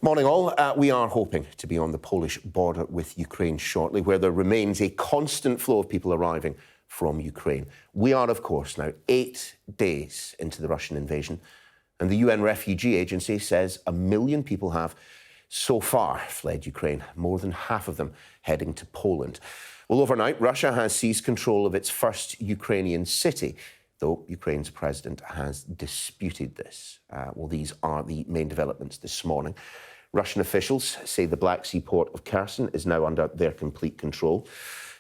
Morning all. We are hoping to be on the Polish border with Ukraine shortly, where there remains a constant flow of people arriving from Ukraine. We are, of course, now 8 days into the Russian invasion, and the UN Refugee Agency says 1 million people have so far fled Ukraine, more than half of them heading to Poland. Well, overnight, Russia has seized control of its first Ukrainian city, though Ukraine's president has disputed this. Well, these are the main developments this morning. Russian officials say the Black Sea port of Kherson is now under their complete control.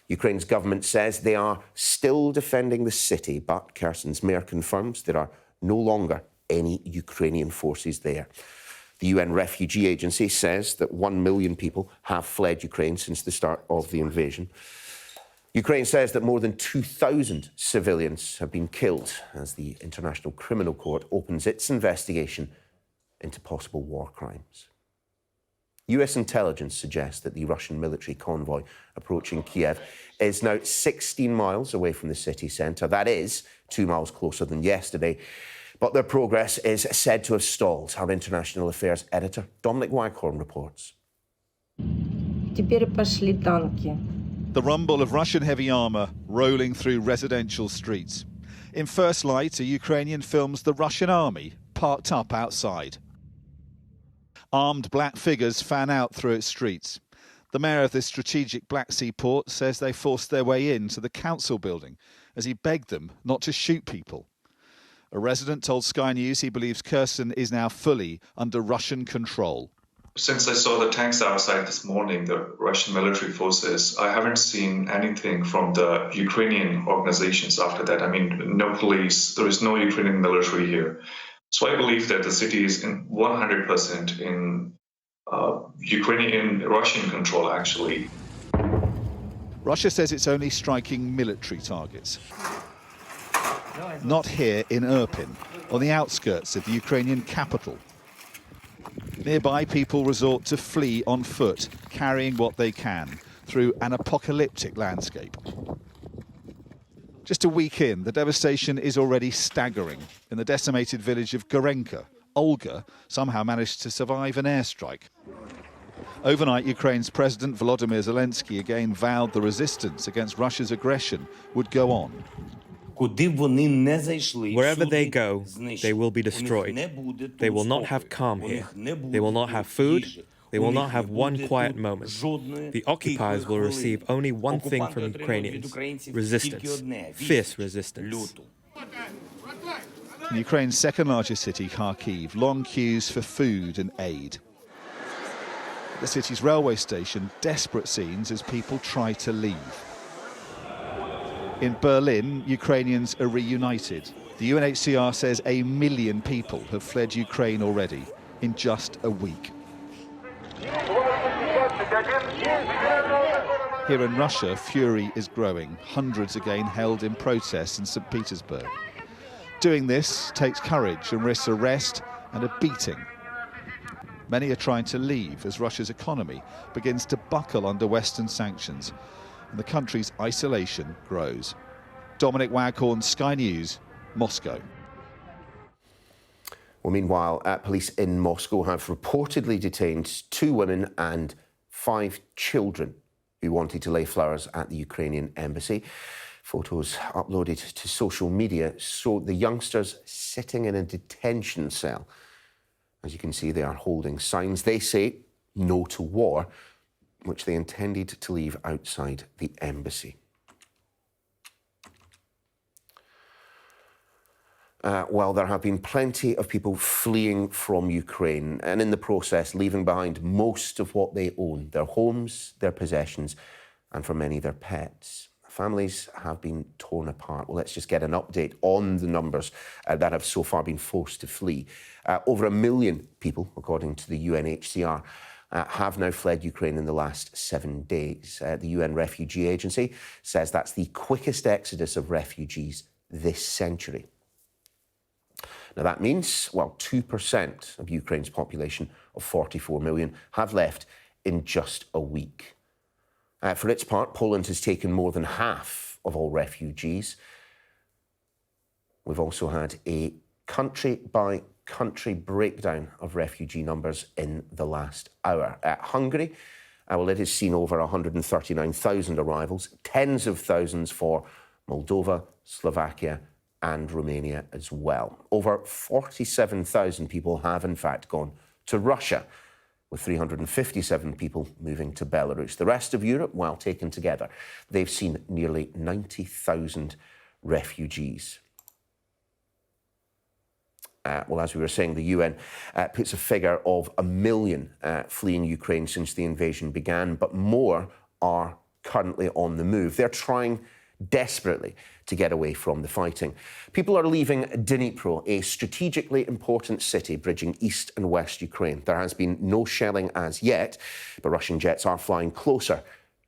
Ukraine's government says they are still defending the city, but Kherson's mayor confirms there are no longer any Ukrainian forces there. The UN Refugee Agency says that 1 million people have fled Ukraine since the start of the invasion. Ukraine says that more than 2,000 civilians have been killed as the International Criminal Court opens its investigation into possible war crimes. US intelligence suggests that the Russian military convoy approaching Kiev is now 16 miles away from the city centre. That is 2 miles closer than yesterday. But their progress is said to have stalled. Our international affairs editor, Dominic Waghorn, reports. Теперь пошли танки. The rumble of Russian heavy armour rolling through residential streets. In first light, a Ukrainian films the Russian army parked up outside. Armed black figures fan out through its streets. The mayor of this strategic Black Sea port says they forced their way into the council building as he begged them not to shoot people. A resident told Sky News he believes Kherson is now fully under Russian control. Since I saw the tanks outside this morning, the Russian military forces, I haven't seen anything from the Ukrainian organizations after that. I mean, no police, there is no Ukrainian military here. So I believe that the city is in 100% in Russian control, actually. Russia says it's only striking military targets. Not here in Irpin, on the outskirts of the Ukrainian capital. Nearby, people resort to flee on foot, carrying what they can through an apocalyptic landscape. Just a week in, the devastation is already staggering. In the decimated village of Gorenka, Olga somehow managed to survive an airstrike. Overnight, Ukraine's President Volodymyr Zelensky again vowed the resistance against Russia's aggression would go on. Wherever they go, they will be destroyed. They will not have calm here. They will not have food. They will not have one quiet moment. The occupiers will receive only one thing from Ukrainians: resistance, fierce resistance. In Ukraine's second largest city, Kharkiv, long queues for food and aid. At the city's railway station, desperate scenes as people try to leave. In Berlin, Ukrainians are reunited. The UNHCR says 1 million people have fled Ukraine already in just a week. Here in Russia, fury is growing. Hundreds again held in protest in St. Petersburg. Doing this takes courage and risks arrest and a beating. Many are trying to leave as Russia's economy begins to buckle under Western sanctions and the country's isolation grows. Dominic Waghorn, Sky News, Moscow. Well, meanwhile, police in Moscow have reportedly detained 2 women and 5 children who wanted to lay flowers at the Ukrainian embassy. Photos uploaded to social media show the youngsters sitting in a detention cell. As you can see, they are holding signs. They say no to war, which they intended to leave outside the embassy. Well, there have been plenty of people fleeing from Ukraine and in the process leaving behind most of what they own, their homes, their possessions, and for many, their pets. Families have been torn apart. Well, let's just get an update on the numbers that have so far been forced to flee. Over 1 million people, according to the UNHCR, have now fled Ukraine in the last 7 days. The UN Refugee Agency says that's the quickest exodus of refugees this century. Now, that means, well, 2% of Ukraine's population of 44 million have left in just a week. For its part, Poland has taken more than half of all refugees. We've also had a country breakdown of refugee numbers in the last hour. Hungary, well, it has seen over 139,000 arrivals, tens of thousands for Moldova, Slovakia and Romania as well. Over 47,000 people have in fact gone to Russia, with 357 people moving to Belarus. The rest of Europe, well, taken together, they've seen nearly 90,000 refugees. Well, as we were saying, the UN puts a figure of 1 million fleeing Ukraine since the invasion began, but more are currently on the move. They're trying desperately to get away from the fighting. People are leaving Dnipro, a strategically important city bridging east and west Ukraine. There has been no shelling as yet, but Russian jets are flying closer,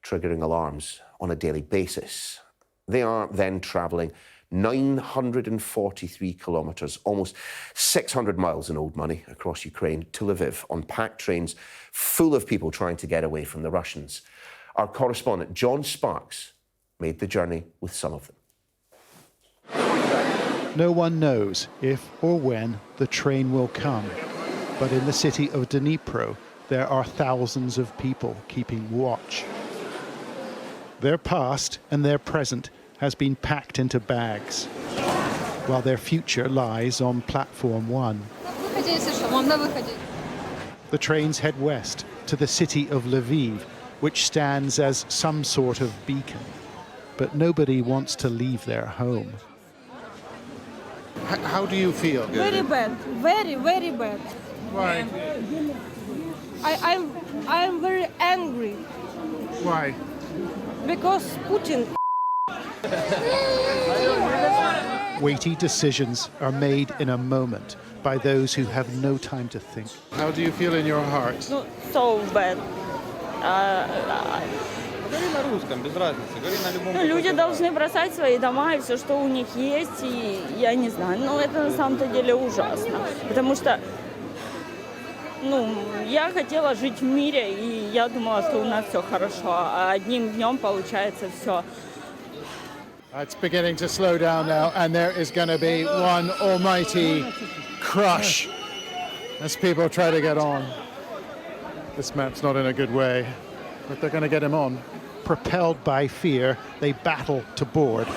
triggering alarms on a daily basis. They are then travelling 943 kilometres, almost 600 miles in old money, across Ukraine to Lviv on packed trains full of people trying to get away from the Russians. Our correspondent John Sparks made the journey with some of them. No one knows if or when the train will come, but in the city of Dnipro, there are thousands of people keeping watch. Their past and their present has been packed into bags, while their future lies on platform 1. The trains head west to the city of Lviv, which stands as some sort of beacon. But nobody wants to leave their home. How do you feel? Very bad, very, very bad. Why? I'm very angry Why? because Putin. Weighty decisions are made in a moment by those who have no time to think. How do you feel in your heart? So bad. Люди должны бросать свои дома и все, что у них есть, и я не знаю, но это на самом-то деле ужасно, потому что, я хотела жить в мире, и я думала, что у нас все хорошо, а одним днем получается все. It's beginning to slow down now, and there is going to be one almighty crush as people try to get on. This map's not in a good way, but they're going to get him on. Propelled by fear, they battle to board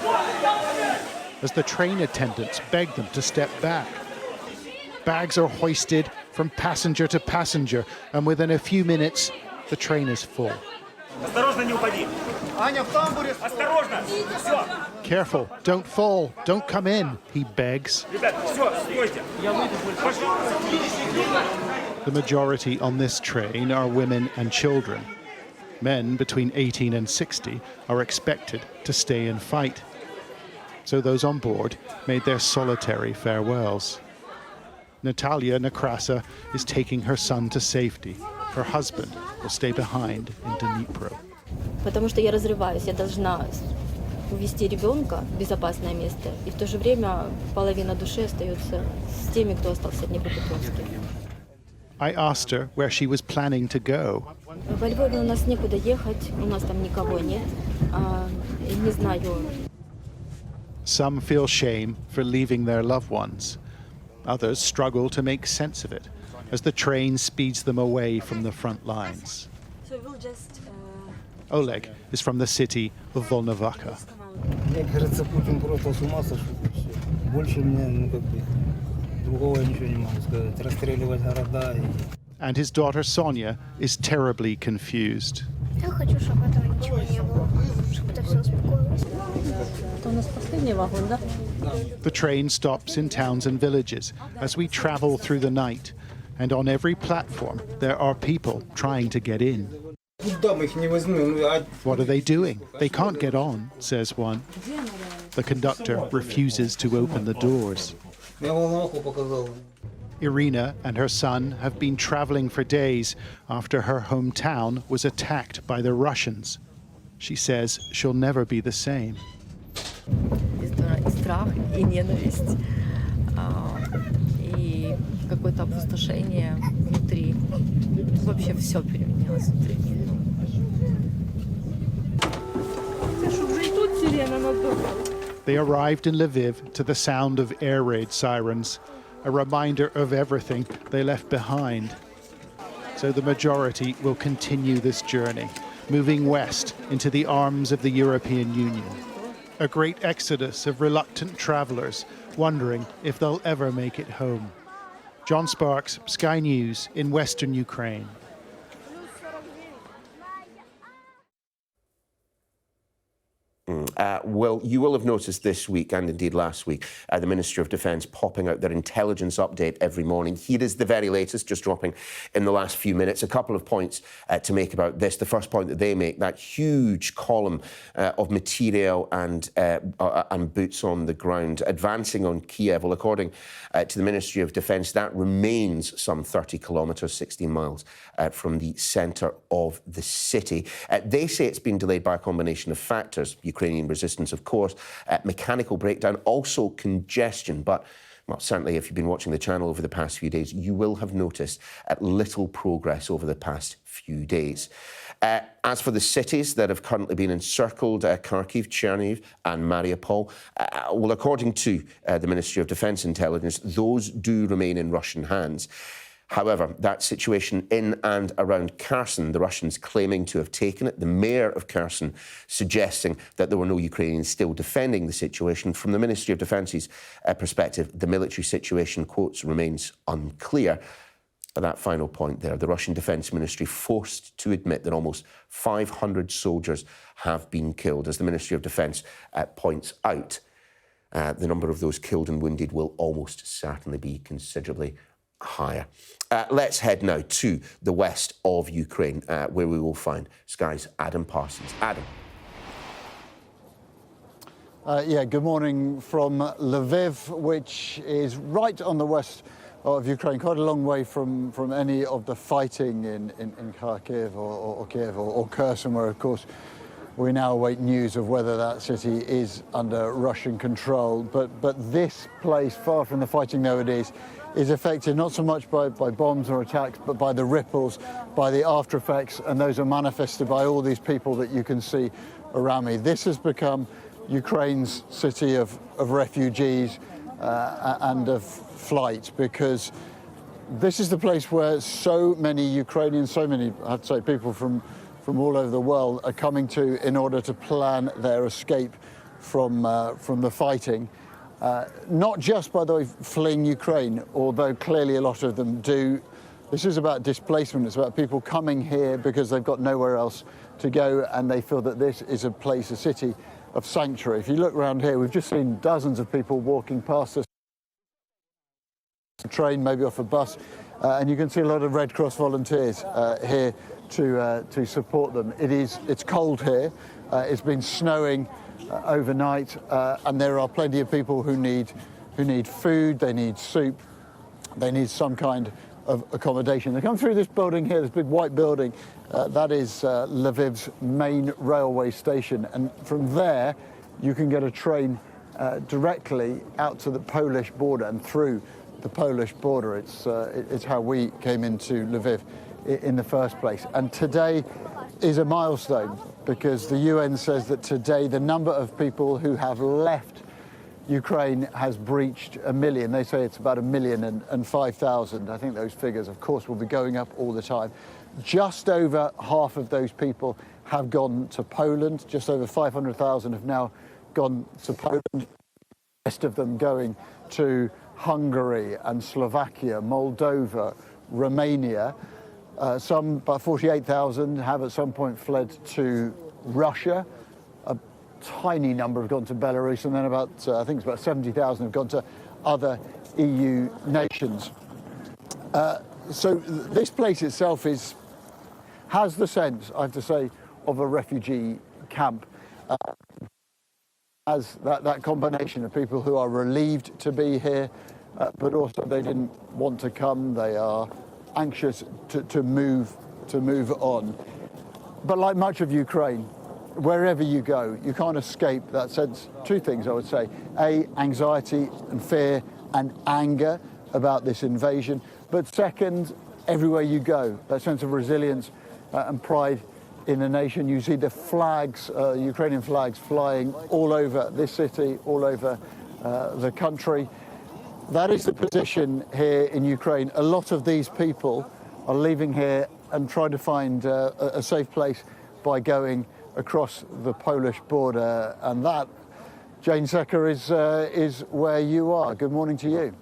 as the train attendants beg them to step back. Bags are hoisted from passenger to passenger, and within a few minutes, the train is full. Careful, don't fall, don't come in, he begs. The majority on this train are women and children. Men between 18 and 60 are expected to stay and fight. So those on board made their solitary farewells. Natalia Nekrasa is taking her son to safety. Her husband will stay behind in Dnipro. Потому что я разрываюсь, я должна увезти ребенка в безопасное место, и в то же время половина души остается с теми, кто остался в Днепропетровске. I asked her where she was planning to go. Во Львове у нас некуда ехать, у нас там никого нет, не знаю. Some feel shame for leaving their loved ones. Others struggle to make sense of it as the train speeds them away from the front lines. So we'll just, Oleg is from the city of Volnovakha. Мне кажется, Путин просто с ума сошел. Больше мне, другого ничего не могу сказать. Расстреливать города. And his daughter Sonia is terribly confused. Я хочу, чтобы этого ничего не было, чтобы это все успокоилось. Это у нас последний вагон, да? The train stops in towns and villages as we travel through the night, and on every platform there are people trying to get in. What are they doing? They can't get on, says one. The conductor refuses to open the doors. Irina and her son have been traveling for days after her hometown was attacked by the Russians. She says she'll never be the same. Страх и ненависть, и какое-то опустошение внутри. Вообще все переменилось внутри. They arrived in Lviv to the sound of air raid sirens. a reminder of everything they left behind. So the majority will continue this journey, moving west into the arms of the European Union. A great exodus of reluctant travellers wondering if they'll ever make it home. John Sparks, Sky News in Western Ukraine. Well, you will have noticed this week, and indeed last week, the Ministry of Defence popping out their intelligence update every morning. Here is the very latest, just dropping in the last few minutes. A couple of points to make about this. The first point that they make, that huge column of material and boots on the ground advancing on Kiev. Well, according to the Ministry of Defence, that remains some 30 kilometres, 16 miles from the centre of the city. They say it's been delayed by a combination of factors. Ukrainian resistance, of course, mechanical breakdown, also congestion. But, well, certainly if you've been watching the channel over the past few days, you will have noticed little progress over the past few days. As for the cities that have currently been encircled, Kharkiv, Chernihiv and Mariupol, well, according to the Ministry of Defence Intelligence, those do remain in Russian hands. However, that situation in and around Kherson, the Russians claiming to have taken it, the mayor of Kherson suggesting that there were no Ukrainians still defending the situation. From the Ministry of Defence's perspective, the military situation, quotes, remains unclear. But that final point there, the Russian Defence Ministry forced to admit that almost 500 soldiers have been killed. As the Ministry of Defence points out, the number of those killed and wounded will almost certainly be considerably higher. Let's head now to the west of Ukraine, where we will find Sky's Adam Parsons. Adam. Good morning from Lviv, which is right on the west of Ukraine, quite a long way from any of the fighting in Kharkiv or Kiev or Kherson, where, of course, we now await news of whether that city is under Russian control. But this place, far from the fighting nowadays, is affected not so much by bombs or attacks, but by the ripples, by the after effects, and those are manifested by all these people that you can see around me. This has become Ukraine's city of refugees and of flight, because this is the place where so many Ukrainians, so many, I have to say, people from all over the world are coming to in order to plan their escape from the fighting. Not just, by the way, fleeing Ukraine, although clearly a lot of them do. This is about displacement. It's about people coming here because they've got nowhere else to go, and they feel that this is a place, a city of sanctuary. If you look around here, we've just seen dozens of people walking past us, a train, maybe off a bus, and you can see a lot of Red Cross volunteers here to support them. It's cold here. It's been snowing overnight, and there are plenty of people who need food, they need soup, they need some kind of accommodation. They come through this building here, this big white building, that is Lviv's main railway station, and from there you can get a train directly out to the Polish border and through the Polish border. It's how we came into Lviv in the first place. And today is a milestone, because the UN says that today the number of people who have left Ukraine has breached 1 million. They say it's about 1,005,000. I think those figures, of course, will be going up all the time. Just over half of those people have gone to Poland. Just over 500,000 have now gone to Poland. The rest of them going to Hungary and Slovakia, Moldova, Romania. Some, about 48,000, have at some point fled to Russia. A tiny number have gone to Belarus, and then I think it's about 70,000 have gone to other EU nations. So this place itself has the sense, I have to say, of a refugee camp. As that combination of people who are relieved to be here, but also they didn't want to come. They are anxious to move on. But like much of Ukraine, wherever you go, you can't escape that sense. Two things, I would say. A, anxiety and fear and anger about this invasion. But second, everywhere you go, that sense of resilience and pride in the nation. You see the flags, Ukrainian flags, flying all over this city, all over the country. that is the position here in Ukraine. A lot of these people are leaving here and trying to find a safe place by going across the Polish border. And that, Jane Secker, is where you are. Good morning to you.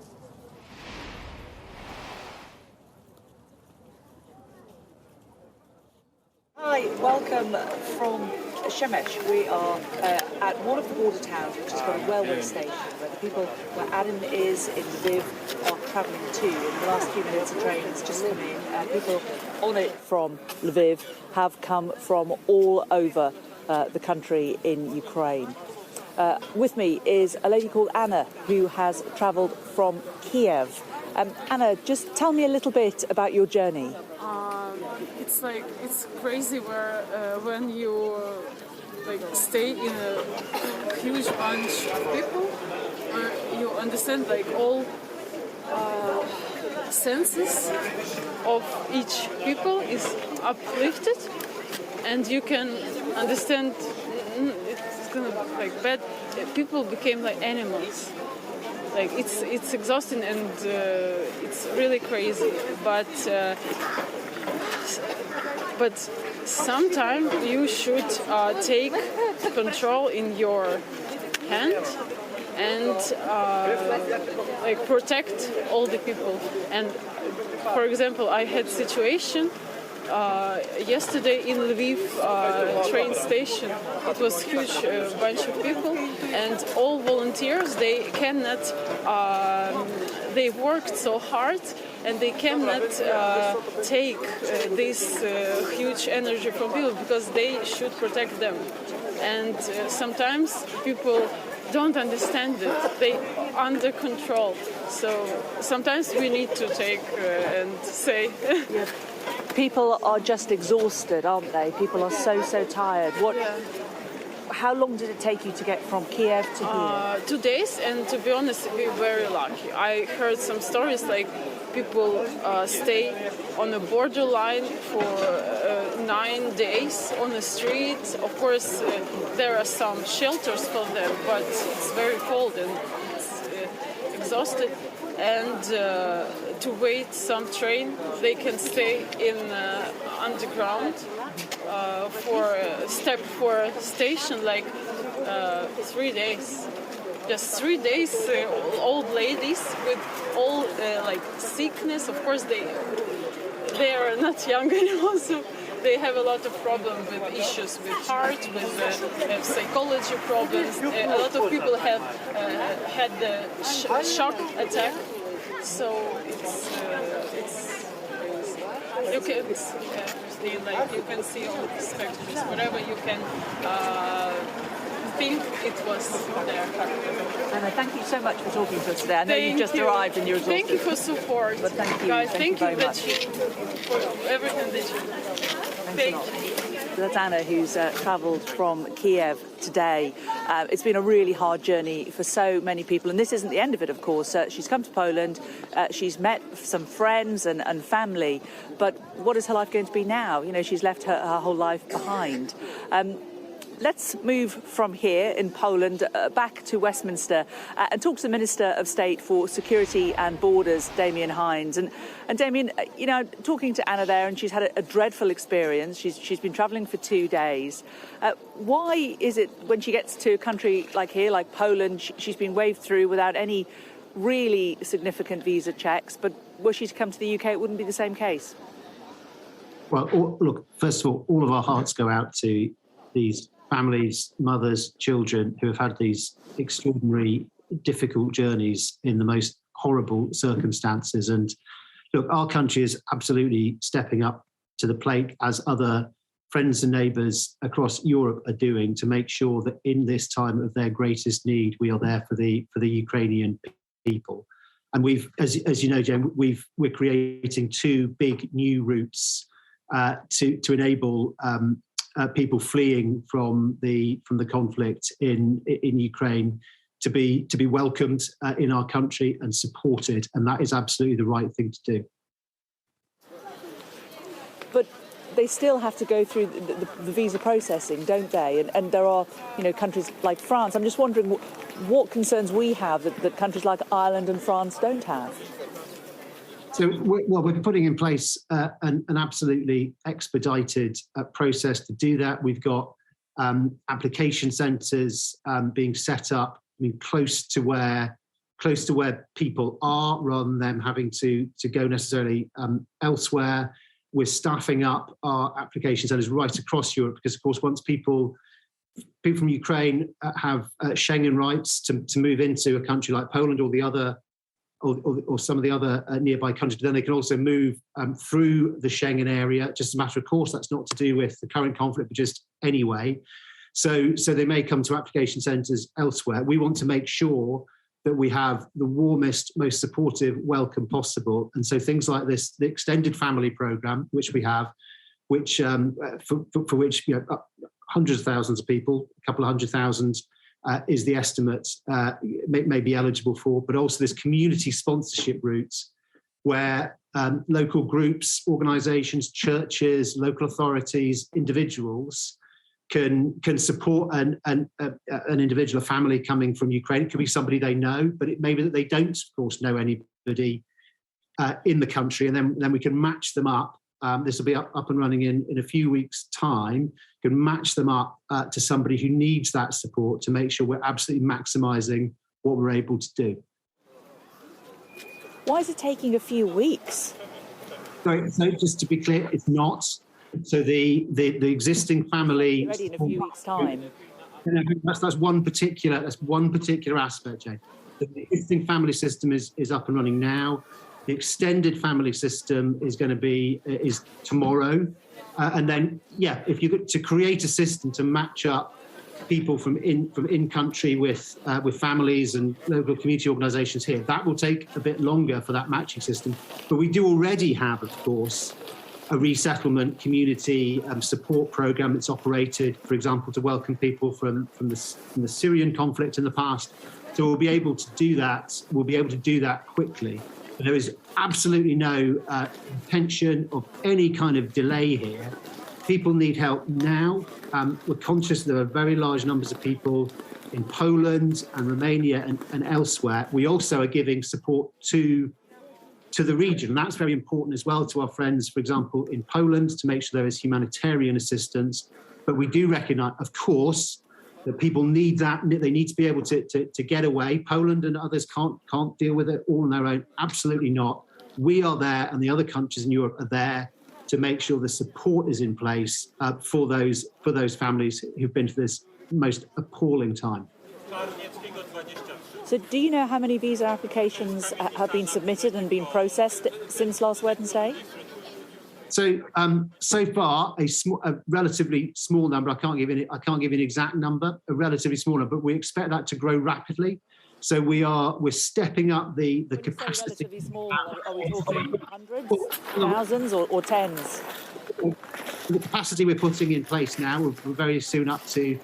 Hi, welcome from Shemesh. We are at one of the border towns which has got a railway station where the people where Adam is in Lviv are travelling to. In the last few minutes, a train has just come in. People on it from Lviv have come from all over the country in Ukraine. With me is a lady called Anna who has travelled from Kiev. Anna, just tell me a little bit about your journey. It's crazy where when you stay in a huge bunch of people, where you understand all senses of each people is uplifted, and you can understand it's gonna bad. People became like animals. It's exhausting and it's really crazy, but sometimes you should take control in your hand and protect all the people. And for example, I had situation yesterday in Lviv train station. It was huge bunch of people, and all volunteers, they cannot. They worked so hard, and they cannot take this huge energy from people because they should protect them. And sometimes people don't understand it. They under control. So sometimes we need to take and say. People are just exhausted, aren't they? People are so tired. How long did it take you to get from Kiev to here? 2 days, and to be honest, we're very lucky. I heard some stories people stay on the borderline for 9 days on the street. Of course, there are some shelters for them, but it's very cold and it's exhausted. And to wait some train, they can stay in underground for station 3 days. Just 3 days, old ladies with all sickness. Of course, they are not young anymore, so they have a lot of problems with issues with heart, with psychology problems. A lot of people have had the shock attack, so you can see all these factories, whatever you can think it was there. Anna, thank you so much for talking to us today. I know you just arrived and you're exhausted. Thank you for support. But thank you. Guys, thank you very much. for everything that you do. Thank you. That's Anna, who's travelled from Kiev today. It's been a really hard journey for so many people, and this isn't the end of it, of course. She's come to Poland, she's met some friends and family, but what is her life going to be now? She's left her whole life behind. Let's move from here in Poland back to Westminster and talk to the Minister of State for Security and Borders, Damian Hinds. And Damian, talking to Anna there, and she's had a dreadful experience. She's been travelling for 2 days. Why is it when she gets to a country like here, like Poland, she's been waved through without any really significant visa checks, but were she to come to the UK, it wouldn't be the same case? Well, look, first of all of our hearts go out to these families, mothers, children who have had these extraordinary, difficult journeys in the most horrible circumstances. And look, our country is absolutely stepping up to the plate, as other friends and neighbours across Europe are doing, to make sure that in this time of their greatest need, we are there for the Ukrainian people. And we've, as you know, Jen, we're creating 2 big new routes to enable people fleeing from the conflict in Ukraine to be welcomed in our country and supported, and that is absolutely the right thing to do. But they still have to go through the visa processing, don't they? And there are, countries like France. I'm just wondering what concerns we have that countries like Ireland and France don't have. So, we're putting in place an absolutely expedited process to do that. We've got application centres being set up, close to where people are, rather than them having to go necessarily elsewhere. We're staffing up our application centres right across Europe because, of course, once people from Ukraine have Schengen rights to move into a country like Poland or the other, or some of the other nearby countries, then they can also move through the Schengen area. Just a matter of course, that's not to do with the current conflict, but just anyway. So they may come to application centres elsewhere. We want to make sure that we have the warmest, most supportive welcome possible. And so things like this, the extended family programme, which we have, which for which hundreds of thousands of people, a couple of 100,000 is the estimate may be eligible for, but also this community sponsorship route where local groups, organisations, churches, local authorities, individuals can support an individual, a family coming from Ukraine. It could be somebody they know, but it may be that they don't, of course, know anybody in the country, and then we can match them up. This will be up and running in a few weeks' time. Can match them up to somebody who needs that support to make sure we're absolutely maximising what we're able to do. Why is it taking a few weeks? So just to be clear, it's not. So the existing family ready in a few weeks' time. That's one particular aspect, Jane. The existing family system is up and running now. The extended family system is going to be tomorrow, and then if you to create a system to match up people from in country with families and local community organisations here, that will take a bit longer for that matching system. But we do already have, of course, a resettlement community support programme that's operated, for example, to welcome people from the Syrian conflict in the past. So we'll be able to do that. We'll be able to do that quickly. But there is absolutely no intention of any kind of delay here. People need help now. We're conscious there are very large numbers of people in Poland and Romania and elsewhere. We also are giving support to the region. That's very important as well to our friends, for example, in Poland, to make sure there is humanitarian assistance. But we do recognise, of course, that people need that. They need to be able to get away. Poland and others can't deal with it all on their own. Absolutely not. We are there, and the other countries in Europe are there to make sure the support is in place for those families who've been through this most appalling time. So do you know how many visa applications have been submitted and been processed since last Wednesday? So so far, a relatively small number. I can't give you an exact number. A relatively small number, but we expect that to grow rapidly. So we're stepping up the capacity. Relatively small. Are we talking hundreds, thousands, or tens? The capacity we're putting in place now, we're very soon up to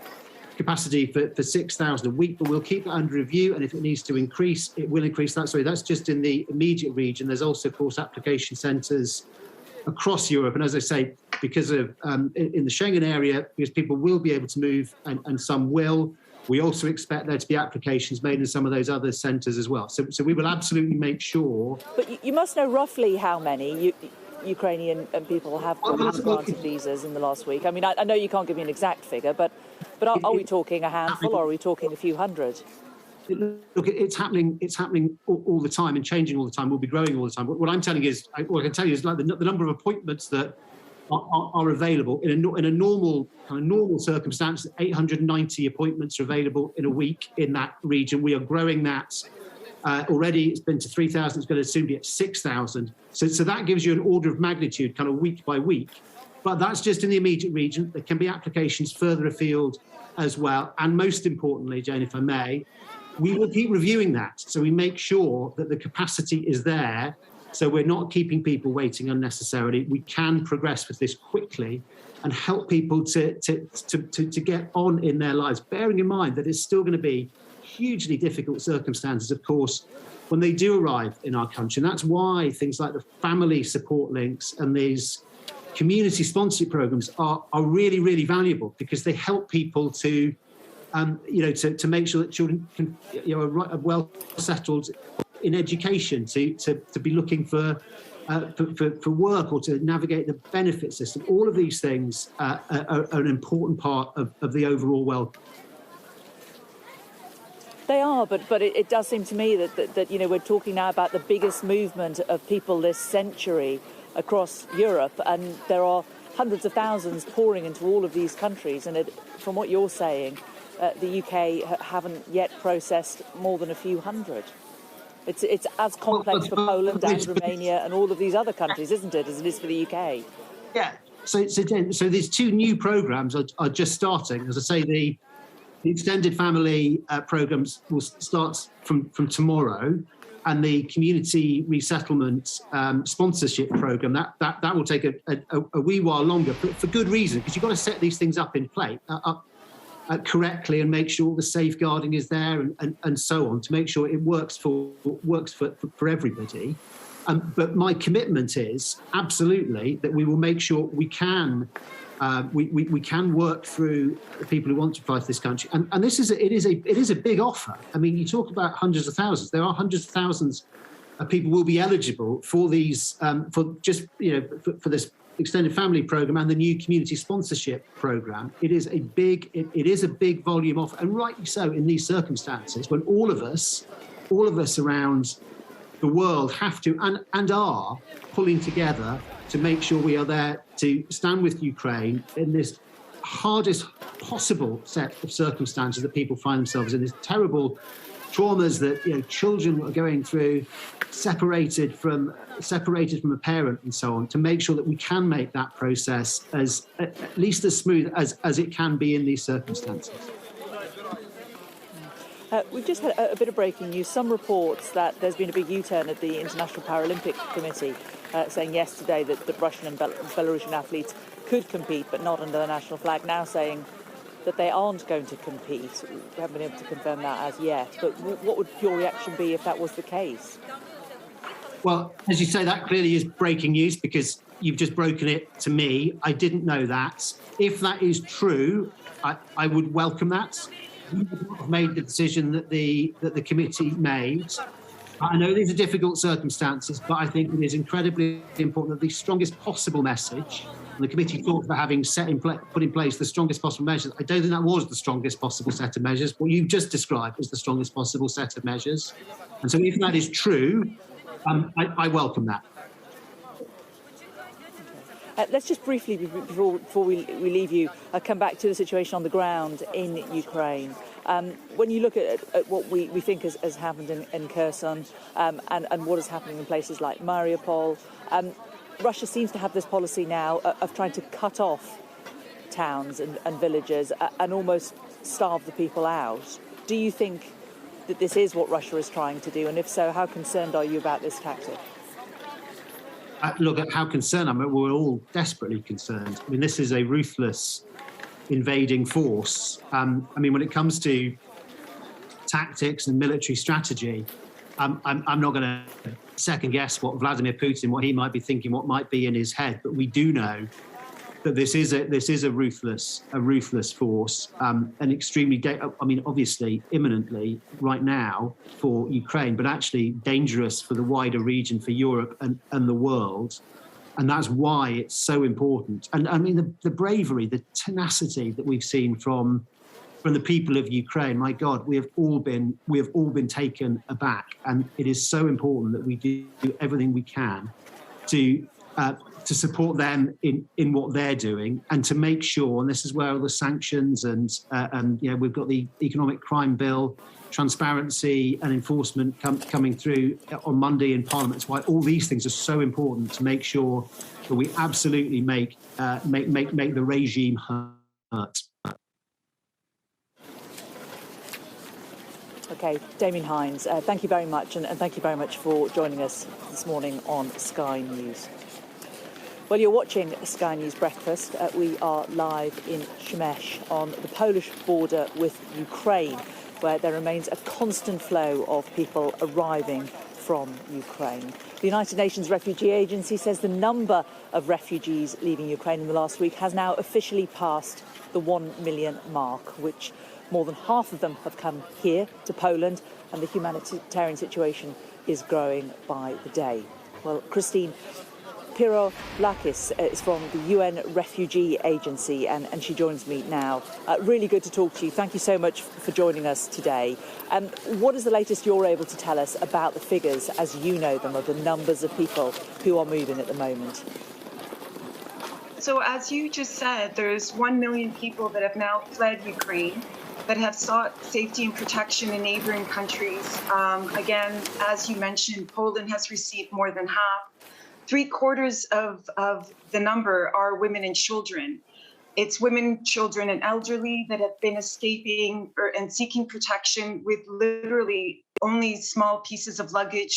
capacity for 6,000 a week, but we'll keep that under review, and if it needs to increase, it will increase that. Sorry, that's just in the immediate region. There's also, of course, application centres across Europe, and as I say, because of in the Schengen area, because people will be able to move, and some will, we also expect there to be applications made in some of those other centres as well. So we will absolutely make sure. But you must know roughly how many Ukrainian people have granted visas in the last week. I mean, I know you can't give me an exact figure, but are we talking a handful, or are we talking a few hundred? Look, it's happening all the time and changing all the time. We'll be growing all the time. What I'm telling you is, what I can tell you is like the number of appointments that are available in a normal circumstance. 890 appointments are available in a week in that region. We are growing that. Already it's been to 3,000, it's going to soon be at 6,000. So that gives you an order of magnitude, kind of week by week. But that's just in the immediate region. There can be applications further afield as well. And most importantly, Jane, if I may, we will keep reviewing that. So we make sure that the capacity is there. So we're not keeping people waiting unnecessarily. We can progress with this quickly and help people to get on in their lives, bearing in mind that it's still going to be hugely difficult circumstances, of course, when they do arrive in our country. And that's why things like the family support links and these community sponsorship programs are really, really valuable because they help people to, to make sure that children can, are well settled in education, to be looking for work or to navigate the benefit system. All of these things are an important part of the overall welfare. They are, but it does seem to me that we're talking now about the biggest movement of people this century across Europe, and there are hundreds of thousands pouring into all of these countries. And from what you're saying, the UK haven't yet processed more than a few hundred. It's as complex for Poland and Romania and all of these other countries, isn't it, as it is for the UK? Yeah. So these two new programmes are just starting. As I say, the extended family programmes will start from tomorrow, and the community resettlement sponsorship programme that will take a wee while longer, but for good reason, because you've got to set these things up in place correctly and make sure the safeguarding is there and so on to make sure it works for everybody. But my commitment is absolutely that we will make sure we can work through the people who want to apply to this country. And this is it is a big offer. I mean, you talk about hundreds of thousands. There are hundreds of thousands of people will be eligible for these for this extended family program and the new community sponsorship program. It is a big volume offer, and rightly so in these circumstances when all of us around the world have to and are pulling together to make sure we are there to stand with Ukraine in this hardest possible set of circumstances that people find themselves in, these terrible traumas that children are going through, separated from a parent and so on, to make sure that we can make that process as at least as smooth as it can be in these circumstances. We've just had a bit of breaking news. Some reports that there's been a big U-turn at the International Paralympic Committee, saying yesterday that Russian and Belarusian athletes could compete, but not under the national flag, now saying that they aren't going to compete. We haven't been able to confirm that as yet. But what would your reaction be if that was the case? Well, as you say, that clearly is breaking news because you've just broken it to me. I didn't know that. If that is true, I would welcome that. We have made the decision that the committee made. I know these are difficult circumstances, but I think it is incredibly important that the strongest possible message, and the committee talked about having put in place the strongest possible measures. I don't think that was the strongest possible set of measures. What you've just described is the strongest possible set of measures. And so if that is true, I welcome that. Let's just briefly, before we leave you, come back to the situation on the ground in Ukraine. When you look at what we think has happened in Kherson and what is happening in places like Mariupol, Russia seems to have this policy now of trying to cut off towns and villages and almost starve the people out. Do you think that this is what Russia is trying to do? And if so, how concerned are you about this tactic? Look at how concerned I'm. We're all desperately concerned. I mean, this is a ruthless invading force. I mean, when it comes to tactics and military strategy, I'm not going to second guess what Vladimir Putin, what he might be thinking, what might be in his head. But we do know that this is a ruthless force, and extremely, obviously, imminently right now for Ukraine, but actually dangerous for the wider region, for Europe and the world. And that's why it's so important. And I mean, the bravery, the tenacity that we've seen from the people of Ukraine, my God, we have all been taken aback. And it is so important that we do everything we can to support them in what they're doing, and to make sure, and this is where all the sanctions and we've got the economic crime bill, transparency and enforcement coming through on Monday in Parliament. It's why all these things are so important, to make sure that we absolutely make the regime hurt. Okay, Damien Hines, thank you very much, and thank you very much for joining us this morning on Sky News. Well, you're watching Sky News Breakfast. We are live in Przemyśl on the Polish border with Ukraine, where there remains a constant flow of people arriving from Ukraine. The United Nations Refugee Agency says the number of refugees leaving Ukraine in the last week has now officially passed the 1 million mark, which more than half of them have come here to Poland, and the humanitarian situation is growing by the day. Well, Christine Paralympic is from the UN Refugee Agency, and she joins me now. Really good to talk to you. Thank you so much for joining us today. What is the latest you're able to tell us about the figures, as you know them, of the numbers of people who are moving at the moment? So as you just said, there's 1 million people that have now fled Ukraine, that have sought safety and protection in neighboring countries. Again, as you mentioned, Poland has received more than half. 3/4 of the number are women and children. It's women, children, and elderly that have been escaping and seeking protection with literally only small pieces of luggage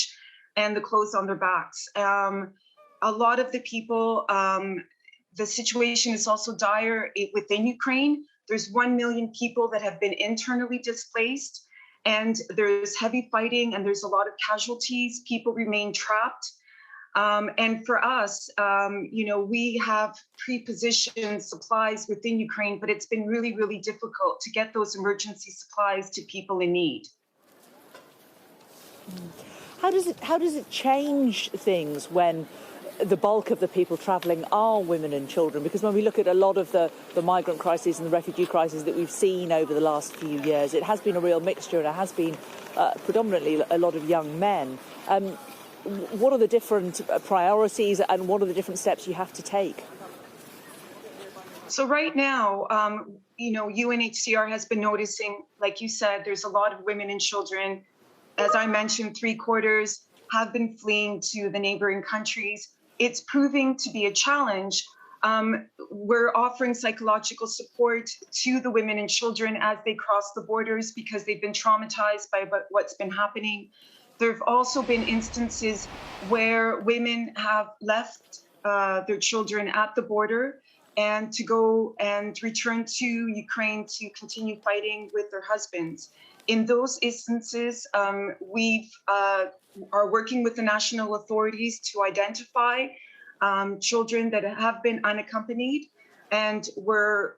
and the clothes on their backs. A lot of the people, the situation is also dire within Ukraine. There's 1 million people that have been internally displaced, and there's heavy fighting and there's a lot of casualties. People remain trapped. And for us, we have pre-positioned supplies within Ukraine, but it's been really, really difficult to get those emergency supplies to people in need. How does it change things when the bulk of the people travelling are women and children? Because when we look at a lot of the migrant crises and the refugee crisis that we've seen over the last few years, it has been a real mixture, and it has been predominantly a lot of young men. What are the different priorities, and what are the different steps you have to take? So right now, UNHCR has been noticing, like you said, there's a lot of women and children. As I mentioned, 3/4 have been fleeing to the neighboring countries. It's proving to be a challenge. We're offering psychological support to the women and children as they cross the borders because they've been traumatized by what's been happening. There have also been instances where women have left their children at the border and to go and return to Ukraine to continue fighting with their husbands. In those instances, we are working with the national authorities to identify children that have been unaccompanied, and we're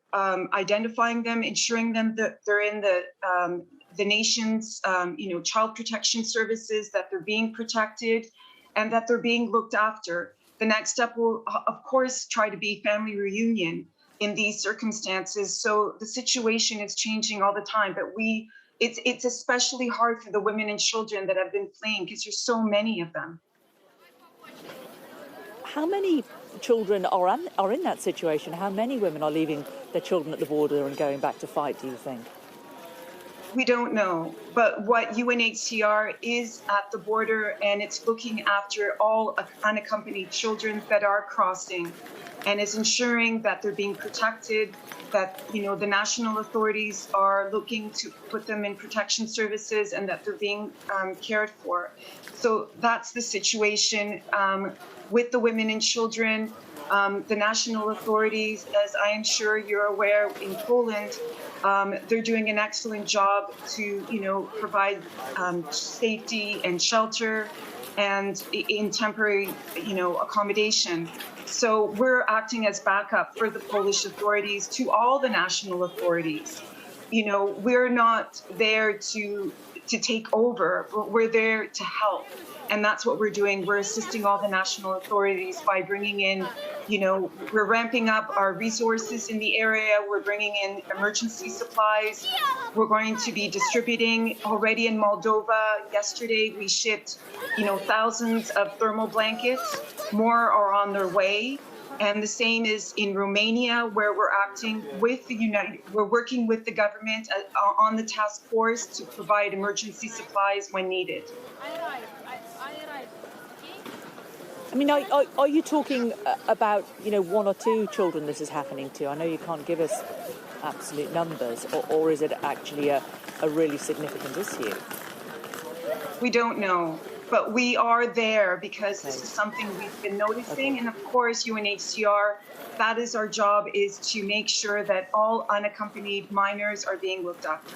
identifying them, ensuring them that they're in the nation's child protection services, that they're being protected, and that they're being looked after. The next step will, of course, try to be family reunion in these circumstances. So the situation is changing all the time, but it's especially hard for the women and children that have been fleeing because there's so many of them. How many children are in that situation? How many women are leaving their children at the border and going back to fight, do you think? We don't know, but what UNHCR is at the border, and it's looking after all unaccompanied children that are crossing, and is ensuring that they're being protected, that the national authorities are looking to put them in protection services, and that they're being cared for. So that's the situation with the women and children. The national authorities, as I am sure you're aware, in Poland, they're doing an excellent job to, provide safety and shelter and in temporary, accommodation. So we're acting as backup for the Polish authorities to all the national authorities. We're not there to take over, but we're there to help. And that's what we're doing. We're assisting all the national authorities by bringing in, we're ramping up our resources in the area. We're bringing in emergency supplies. We're going to be distributing already in Moldova. Yesterday, we shipped, thousands of thermal blankets. More are on their way. And the same is in Romania, where we're acting with we're working with the government on the task force to provide emergency supplies when needed. I mean, are you talking about, 1 or 2 children this is happening to? I know you can't give us absolute numbers, or is it actually a really significant issue? We don't know, but we are there because this is something we've been noticing. And of course, UNHCR, that is our job, is to make sure that all unaccompanied minors are being looked after.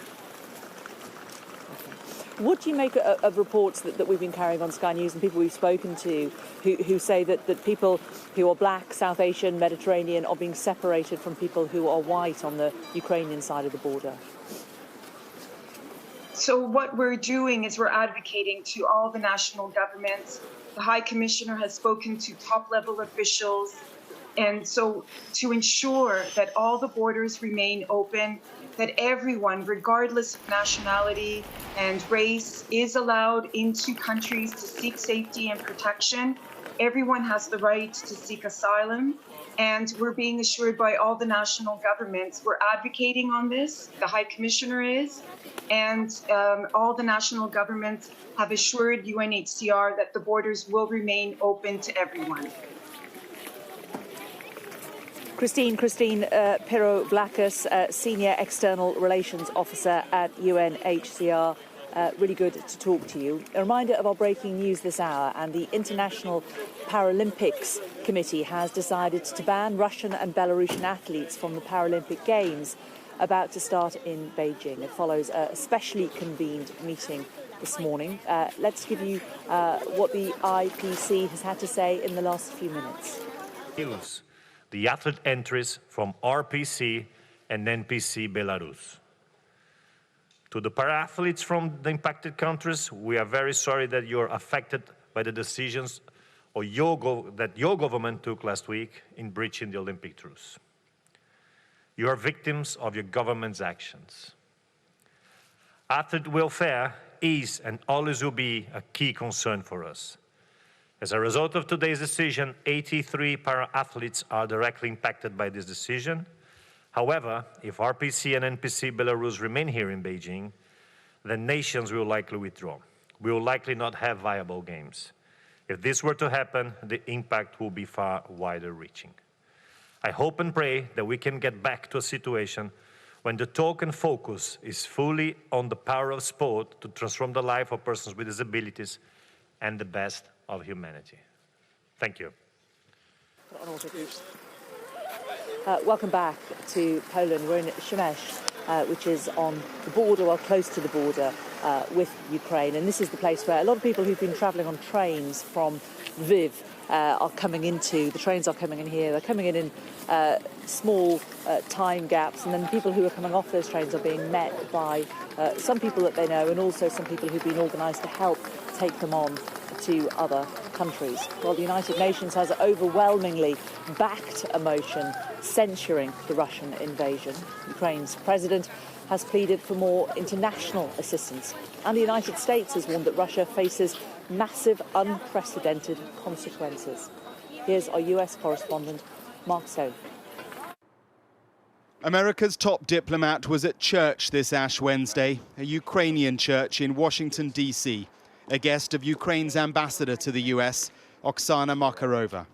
What do you make of reports that we've been carrying on Sky News and people we've spoken to who say that people who are black, South Asian, Mediterranean are being separated from people who are white on the Ukrainian side of the border? So what we're doing is we're advocating to all the national governments. The High Commissioner has spoken to top-level officials. And so to ensure that all the borders remain open, that everyone, regardless of nationality and race, is allowed into countries to seek safety and protection. Everyone has the right to seek asylum. And we're being assured by all the national governments. We're advocating on this, the High Commissioner is, and all the national governments have assured UNHCR that the borders will remain open to everyone. Christine Piro-Vlachos, Senior External Relations Officer at UNHCR. Really good to talk to you. A reminder of our breaking news this hour, and the International Paralympics Committee has decided to ban Russian and Belarusian athletes from the Paralympic Games about to start in Beijing. It follows a specially convened meeting this morning. Let's give you what the IPC has had to say in the last few minutes. The athlete entries from RPC and NPC Belarus. To the para-athletes from the impacted countries, we are very sorry that you're affected by the decisions that your government took last week in breaching the Olympic truce. You are victims of your government's actions. Athlete welfare is and always will be a key concern for us. As a result of today's decision, 83 para-athletes are directly impacted by this decision. However, if RPC and NPC Belarus remain here in Beijing, then nations will likely withdraw. We will likely not have viable games. If this were to happen, the impact will be far wider reaching. I hope and pray that we can get back to a situation when the talk and focus is fully on the power of sport to transform the life of persons with disabilities and the best of humanity. Thank you. Welcome back to Poland. We're in Przemyśl, which is on the border, or close to the border with Ukraine. And this is the place where a lot of people who've been travelling on trains from Lviv are coming into. The trains are coming in here. They're coming in small time gaps. And then people who are coming off those trains are being met by some people that they know, and also some people who've been organised to help take them on to other countries. Well, the United Nations has overwhelmingly backed a motion censuring the Russian invasion. Ukraine's president has pleaded for more international assistance, and the United States has warned that Russia faces massive, unprecedented consequences. Here's our US correspondent, Mark Stone. America's top diplomat was at church this Ash Wednesday, a Ukrainian church in Washington, D.C., a guest of Ukraine's ambassador to the US, Oksana Makarova.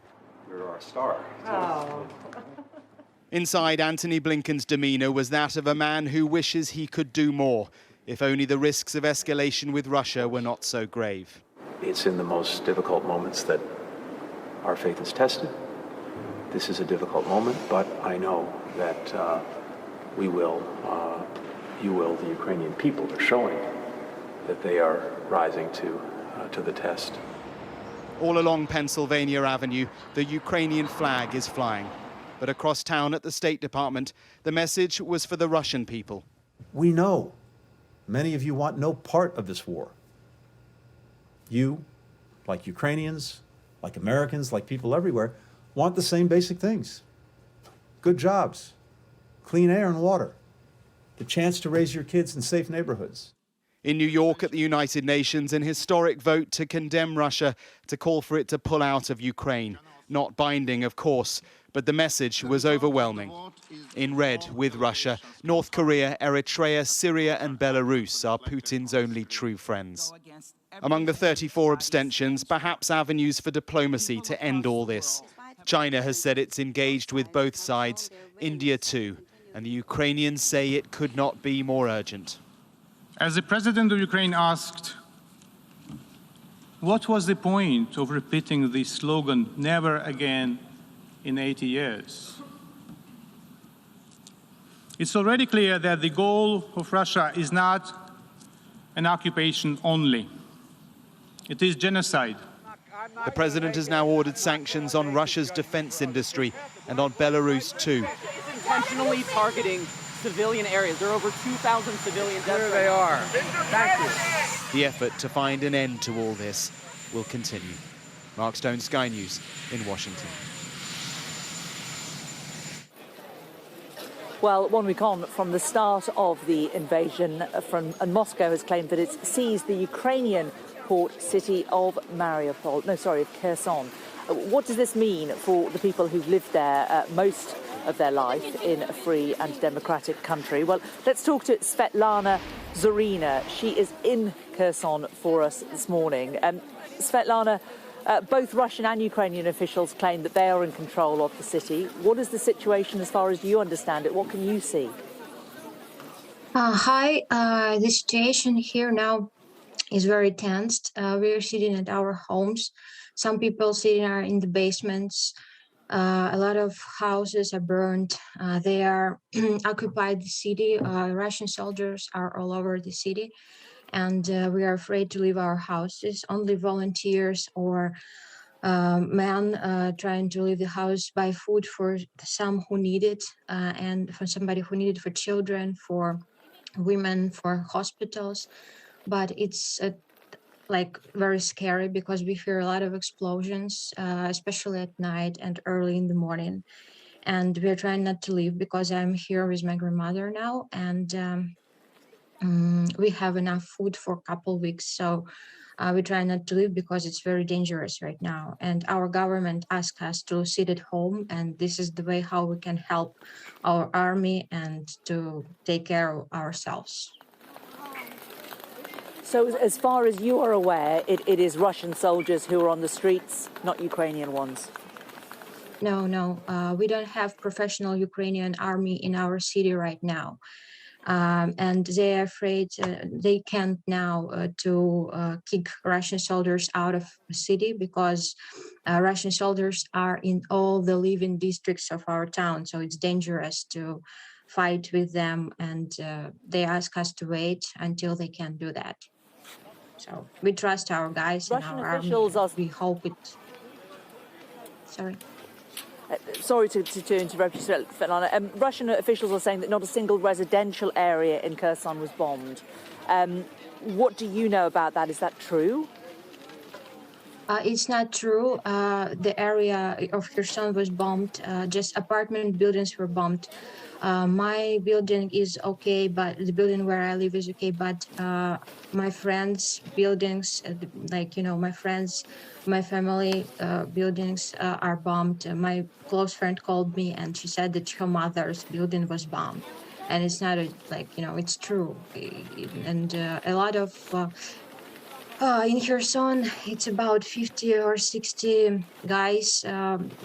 You're our star. Oh. Inside, Antony Blinken's demeanor was that of a man who wishes he could do more, if only the risks of escalation with Russia were not so grave. It's in the most difficult moments that our faith is tested. This is a difficult moment, but I know that you will, the Ukrainian people are showing that they are rising to the test. All along Pennsylvania Avenue, the Ukrainian flag is flying. But across town at the State Department, the message was for the Russian people. We know many of you want no part of this war. You, like Ukrainians, like Americans, like people everywhere, want the same basic things. Good jobs, clean air and water, the chance to raise your kids in safe neighborhoods. In New York at the United Nations, an historic vote to condemn Russia, to call for it to pull out of Ukraine. Not binding, of course, but the message was overwhelming. In red with Russia, North Korea, Eritrea, Syria and Belarus are Putin's only true friends. Among the 34 abstentions, perhaps avenues for diplomacy to end all this. China has said it's engaged with both sides, India too, and the Ukrainians say it could not be more urgent. As the President of Ukraine asked, what was the point of repeating the slogan, never again, in 80 years? It's already clear that the goal of Russia is not an occupation only. It is genocide. The president has now ordered sanctions on Russia's defense industry and on Belarus too. It's intentionally targeting civilian areas. There are over 2,000 civilian deaths. There they are. Thank you. The effort to find an end to all this will continue. Mark Stone, Sky News in Washington. Well, 1 week on from the start of the invasion, and Moscow has claimed that it's seized the Ukrainian port city of Kherson. What does this mean for the people who've lived there most of their life in a free and democratic country? Well, let's talk to Svetlana Zorina. She is in Kherson for us this morning. Svetlana, both Russian and Ukrainian officials claim that they are in control of the city. What is the situation as far as you understand it? What can you see? Hi, the situation here now is very tense. We are sitting at our homes. Some people sitting are in the basements. A lot of houses are burned. They are occupied the city. Russian soldiers are all over the city. And we are afraid to leave our houses. Only volunteers or men trying to leave the house, buy food for some who need it, and for somebody who need it for children, for women, for hospitals. But it's like very scary because we hear a lot of explosions, especially at night and early in the morning. And we're trying not to leave because I'm here with my grandmother now, and we have enough food for a couple weeks. So we try not to leave because it's very dangerous right now. And our government asked us to sit at home, and this is the way how we can help our army and to take care of ourselves. So as far as you are aware, it is Russian soldiers who are on the streets, not Ukrainian ones? No, we don't have professional Ukrainian army in our city right now. And they are afraid they can't now to kick Russian soldiers out of the city because Russian soldiers are in all the living districts of our town. So it's dangerous to fight with them, and they ask us to wait until they can do that. So we trust our guys and our army. We hope it. Sorry. Sorry to interrupt you, Svetlana. Russian officials are saying that not a single residential area in Kherson was bombed. What do you know about that? Is that true? It's not true. The area of Kherson was bombed. Just apartment buildings were bombed. My building is okay, but the building where I live is okay. But my friends' buildings, my friends, my family buildings are bombed. My close friend called me and she said that her mother's building was bombed. And it's not it's true. And a lot of in Kherson, it's about 50 or 60 guys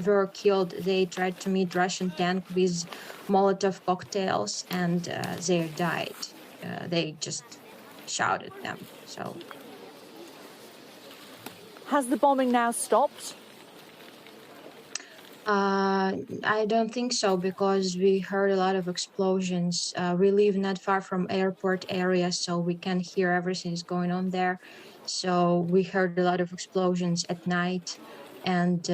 were killed. They tried to meet Russian tank with Molotov cocktails, and they died. They just shouted them. So, has the bombing now stopped? I don't think so because we heard a lot of explosions. We live not far from airport area, so we can hear everything is going on there. So we heard a lot of explosions at night and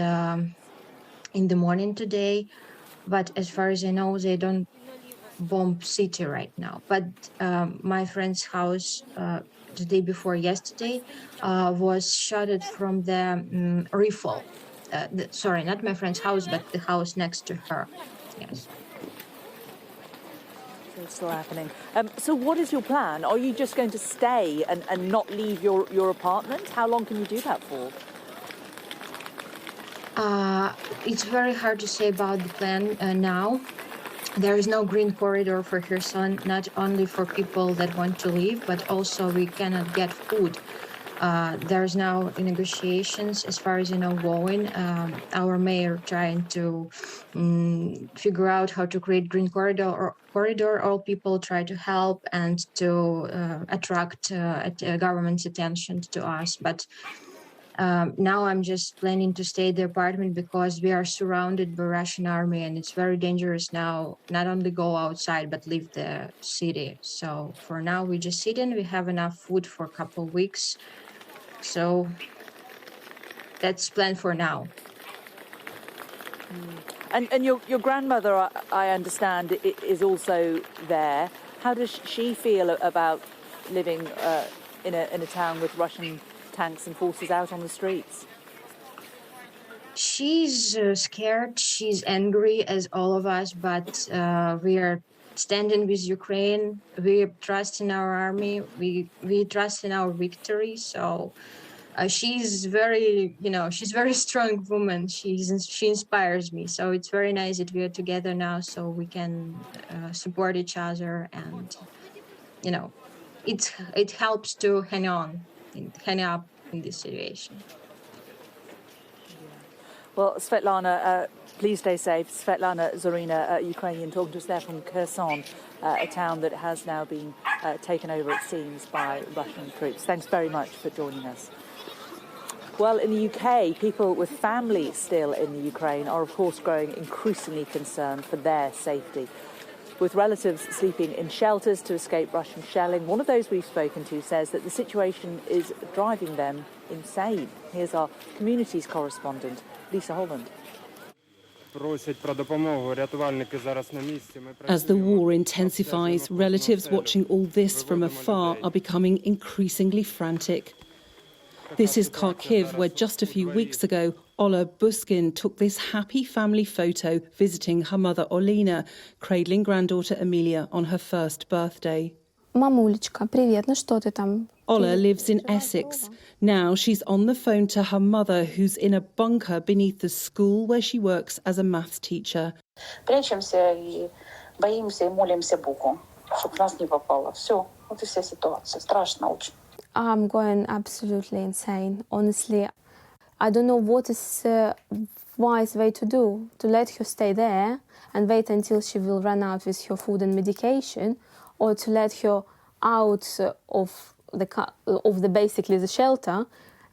in the morning today. But as far as I know, they don't bomb city right now. But my friend's house the day before yesterday was shot from the rifle. Sorry, not my friend's house, but the house next to her. Yes. So it's still happening. So what is your plan? Are you just going to stay and not leave your apartment? How long can you do that for? It's very hard to say about the plan now. There is no green corridor for Kherson, not only for people that want to leave, but also we cannot get food. There's now negotiations, as far as going. Our mayor trying to figure out how to create green corridor. All people try to help and to attract government's attention to us. But Now I'm just planning to stay at the apartment because we are surrounded by Russian army and it's very dangerous now, not only go outside, but leave the city. So for now, we just sit in, we have enough food for a couple of weeks. So that's planned for now. And your grandmother, I understand, is also there. How does she feel about living in a town with Russian tanks and forces out on the streets? She's scared, she's angry as all of us, but we are standing with Ukraine. We trust in our army. We trust in our victory. So she's very, she's very strong woman. She inspires me. So it's very nice that we are together now, so we can support each other, and it helps to hang up in this situation. Well, Svetlana, please stay safe. Svetlana Zorina, Ukrainian, talking to us there from Kherson, a town that has now been taken over, it seems, by Russian troops. Thanks very much for joining us. Well, in the UK, people with families still in the Ukraine are, of course, growing increasingly concerned for their safety. With relatives sleeping in shelters to escape Russian shelling, one of those we've spoken to says that the situation is driving them insane. Here's our communities correspondent, Lisa Holland. As the war intensifies, relatives watching all this from afar are becoming increasingly frantic. This is Kharkiv, where just a few weeks ago, Ola Buskin took this happy family photo visiting her mother Olena, cradling granddaughter Emilia on her first birthday. Мамулечка, привет, ну что ты там? Ola lives in Essex. Now she's on the phone to her mother, who's in a bunker beneath the school where she works as a maths teacher. Прячемся и боимся и молимся Богу, чтобы нас не попало. Все, вот и вся ситуация. Страшно очень. I'm going absolutely insane. Honestly, I don't know what is a wise way to do. To let her stay there and wait until she will run out with her food and medication, or to let her out of the basically the shelter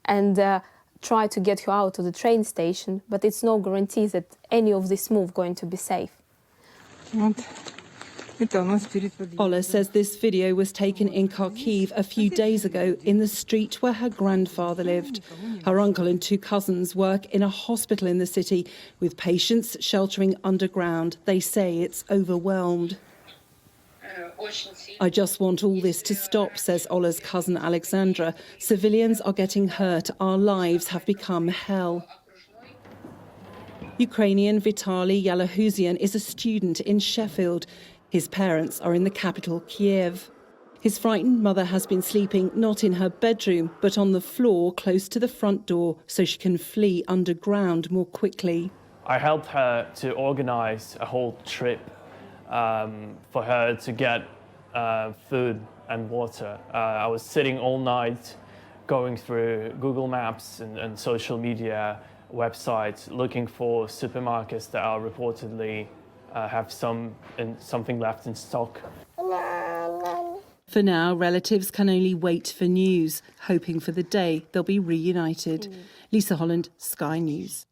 and try to get her out of the train station. But it's no guarantee that any of this move going to be safe. Ola says this video was taken in Kharkiv a few days ago in the street where her grandfather lived. Her uncle and two cousins work in a hospital in the city with patients sheltering underground. They say it's overwhelmed. I just want all this to stop, says Ola's cousin Alexandra. Civilians are getting hurt. Our lives have become hell. Ukrainian Vitaly Yalahuzian is a student in Sheffield. His parents are in the capital, Kiev. His frightened mother has been sleeping not in her bedroom, but on the floor close to the front door so she can flee underground more quickly. I helped her to organise a whole trip for her to get food and water. I was sitting all night going through Google Maps and social media websites looking for supermarkets that are reportedly have something left in stock. For now, relatives can only wait for news, hoping for the day they'll be reunited. Lisa Holland, Sky News.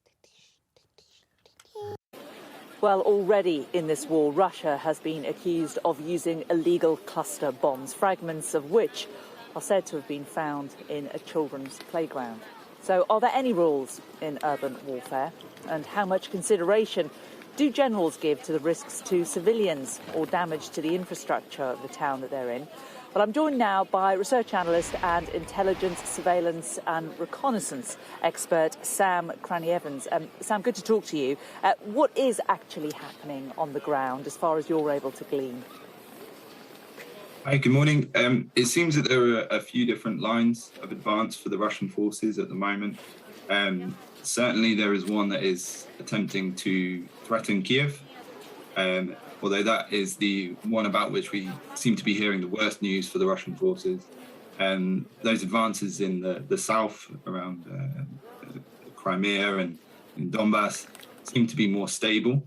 Well, already in this war, Russia has been accused of using illegal cluster bombs, fragments of which are said to have been found in a children's playground. So are there any rules in urban warfare? And how much consideration do generals give to the risks to civilians or damage to the infrastructure of the town that they're in? Well, I'm joined now by research analyst and intelligence, surveillance and reconnaissance expert Sam Cranny-Evans. Sam, good to talk to you. What is actually happening on the ground as far as you're able to glean? Hi, good morning. It seems that there are a few different lines of advance for the Russian forces at the moment. Certainly there is one that is attempting to threaten Kiev, although that is the one about which we seem to be hearing the worst news for the Russian forces. Those advances in the south around Crimea and in Donbass seem to be more stable.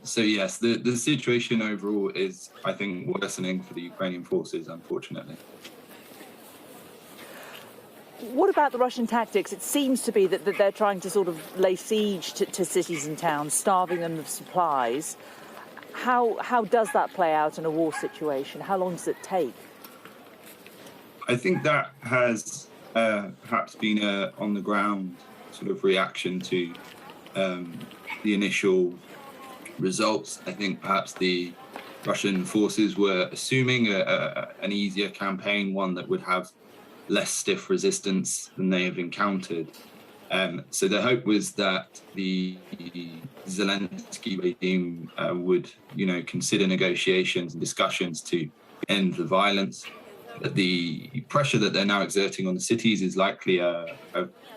So yes, the situation overall is, I think, worsening for the Ukrainian forces, unfortunately. What about the Russian tactics? It seems to be that they're trying to sort of lay siege to cities and towns, starving them of supplies. How does that play out in a war situation? How long does it take? I think that has perhaps been a on-the-ground sort of reaction to the initial results. I think perhaps the Russian forces were assuming an easier campaign, one that would have less stiff resistance than they have encountered. So the hope was that the Zelensky regime would, consider negotiations and discussions to end the violence. But the pressure that they're now exerting on the cities is likely a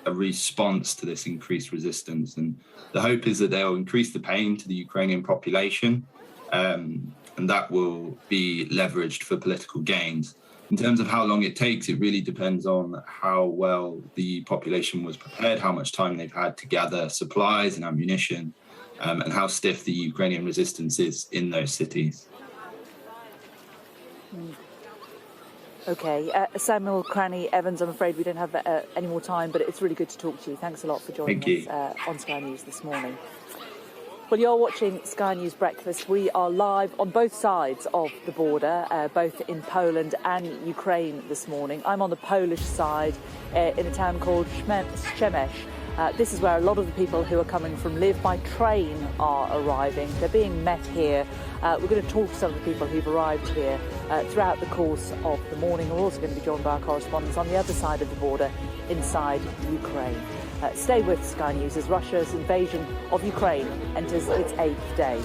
response to this increased resistance. And the hope is that they'll increase the pain to the Ukrainian population, and that will be leveraged for political gains. In terms of how long it takes, it really depends on how well the population was prepared, how much time they've had to gather supplies and ammunition, and how stiff the Ukrainian resistance is in those cities. OK, Samuel Cranny-Evans, I'm afraid we don't have any more time, but it's really good to talk to you. Thanks a lot for joining us on Sky News this morning. Well, you're watching Sky News Breakfast. We are live on both sides of the border, both in Poland and Ukraine this morning. I'm on the Polish side in a town called Przemyśl. This is where a lot of the people who are coming from Lviv by train are arriving. They're being met here. We're going to talk to some of the people who've arrived here throughout the course of the morning. We're also going to be joined by our correspondents on the other side of the border inside Ukraine. Stay with Sky News as Russia's invasion of Ukraine enters its 8th day.